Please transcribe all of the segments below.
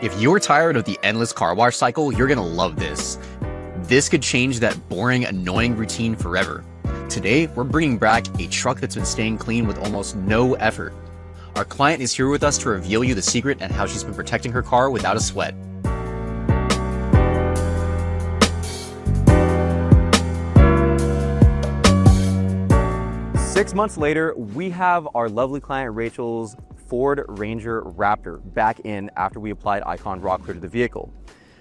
If you're tired of the endless car wash cycle, you're gonna love this. This could change that boring, annoying routine forever. Today, we're bringing back a truck that's been staying clean with almost no effort. Our client is here with us to reveal you the secret and how she's been protecting her car without a sweat. Six months later, we have our lovely client Rachel's Ford Ranger Raptor back in after we applied Icon Rocklear to the vehicle.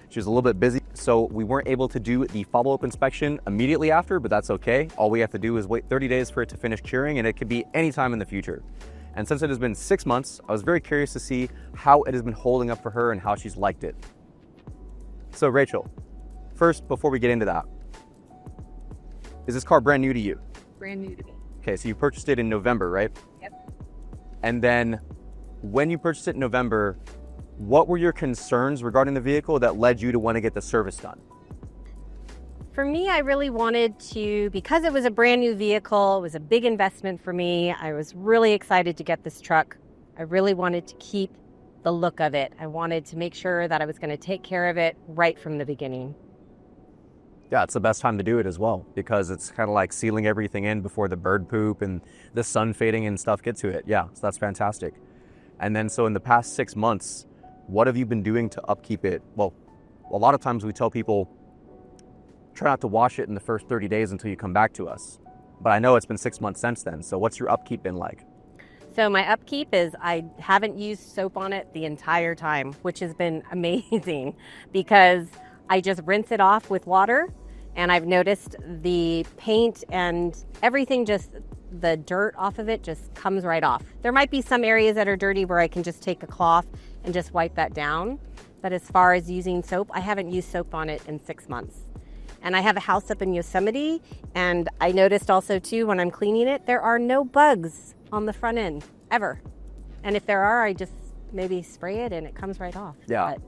She was a little bit busy, so we weren't able to do the follow-up inspection immediately after, but that's okay. All we have to do is wait 30 days for it to finish curing, and it could be any time in the future. And since it has been 6 months, I was very curious to see how it has been holding up for her and how she's liked it. So Rachel, first, before we get into that, is this car brand new to you? Brand new to me. Okay, so you purchased it in November, right? Yep. And then when you purchased it in November, what were your concerns regarding the vehicle that led you to want to get the service done? For me, I really wanted to, because it was a brand new vehicle, it was a big investment for me. I was really excited to get this truck. I really wanted to keep the look of it. I wanted to make sure that I was going to take care of it right from the beginning. Yeah, it's the best time to do it as well, because it's kind of like sealing everything in before the bird poop and the sun fading and stuff get to it. Yeah, so that's fantastic. And then so in the past 6 months, what have you been doing to upkeep it? Well, a lot of times we tell people, try not to wash it in the first 30 days until you come back to us. But I know it's been 6 months since then. So what's your upkeep been like? So my upkeep is I haven't used soap on it the entire time, which has been amazing because I just rinse it off with water, and I've noticed the paint and everything, just the dirt off of it just comes right off. There might be some areas that are dirty where I can just take a cloth and just wipe that down. But as far as using soap, I haven't used soap on it in 6 months. And I have a house up in Yosemite, and I noticed also too when I'm cleaning it, there are no bugs on the front end ever. And if there are, I just maybe spray it and it comes right off. Yeah. But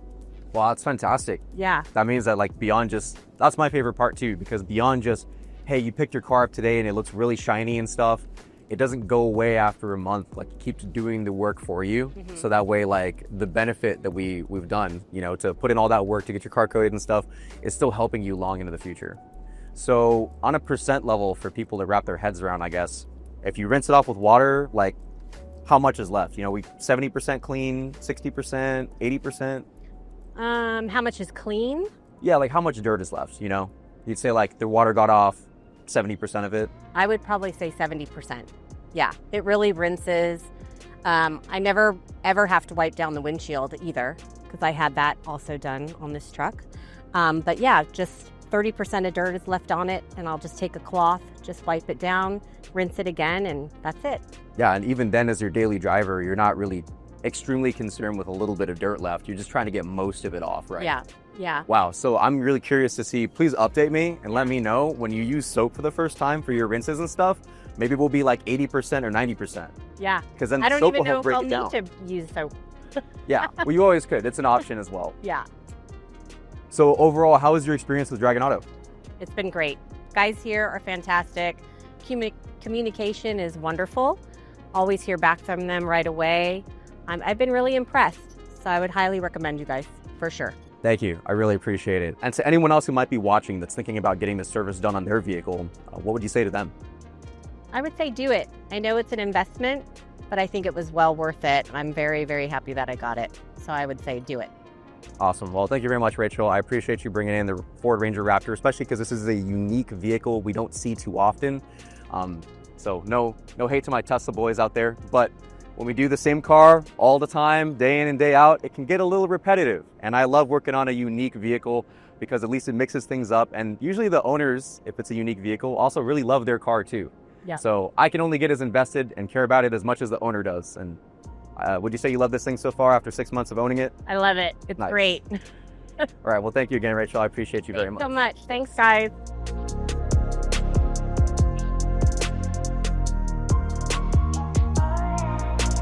Well, that's fantastic. yeah. That means that like beyond just, that's my favorite part too, because beyond just, hey, you picked your car up today and it looks really shiny and stuff, it doesn't go away after a month. Like, it keeps doing the work for you. Mm-hmm. So that way, like, the benefit that we've done, you know, to put in all that work to get your car coated and stuff, is still helping you long into the future. So on a percent level for people to wrap their heads around, I guess, if you rinse it off with water, like, how much is left? You know, 70% clean, 60%, 80%? How much is clean? Yeah, like how much dirt is left, you know? You'd say like the water got off 70% of it. I would probably say 70%. Yeah, it really rinses. I never ever have to wipe down the windshield either, because I had that also done on this truck. But yeah, just 30% of dirt is left on it, and I'll just take a cloth, just wipe it down, rinse it again, and that's it. Yeah, and even then as your daily driver, you're not really extremely concerned with a little bit of dirt left. You're just trying to get most of it off, right? Yeah, yeah. Wow, so I'm really curious to see, please update me and let me know when you use soap for the first time for your rinses and stuff. Maybe we'll be like 80% or 90%. Yeah. Because then I don't soap even will know help if break I'll it down. need to use soap. Yeah, well, you always could. It's an option as well. Yeah, So overall, how was your experience with Dragon Auto? it's been great. Guys here are fantastic. Communication is wonderful. Always hear back from them right away. I've been really impressed, so I would highly recommend you guys, for sure. Thank you. I really appreciate it. And to anyone else who might be watching that's thinking about getting the service done on their vehicle, what would you say to them? I would say do it. I know it's an investment, but I think it was well worth it. I'm very, very happy that I got it. So I would say do it. Awesome. Well, thank you very much, Rachel. I appreciate you bringing in the Ford Ranger Raptor, especially because this is a unique vehicle we don't see too often. So no hate to my Tesla boys out there, but when we do the same car all the time, day in and day out, it can get a little repetitive. And I love working on a unique vehicle because at least it mixes things up. And usually the owners, if it's a unique vehicle, also really love their car too. Yeah. So I can only get as invested and care about it as much as the owner does. And would you say you love this thing so far after 6 months of owning it? I love it. It's Nice. great. All right. Well, thank you again, Rachel. I appreciate you very Thanks much. so much. Thanks, guys.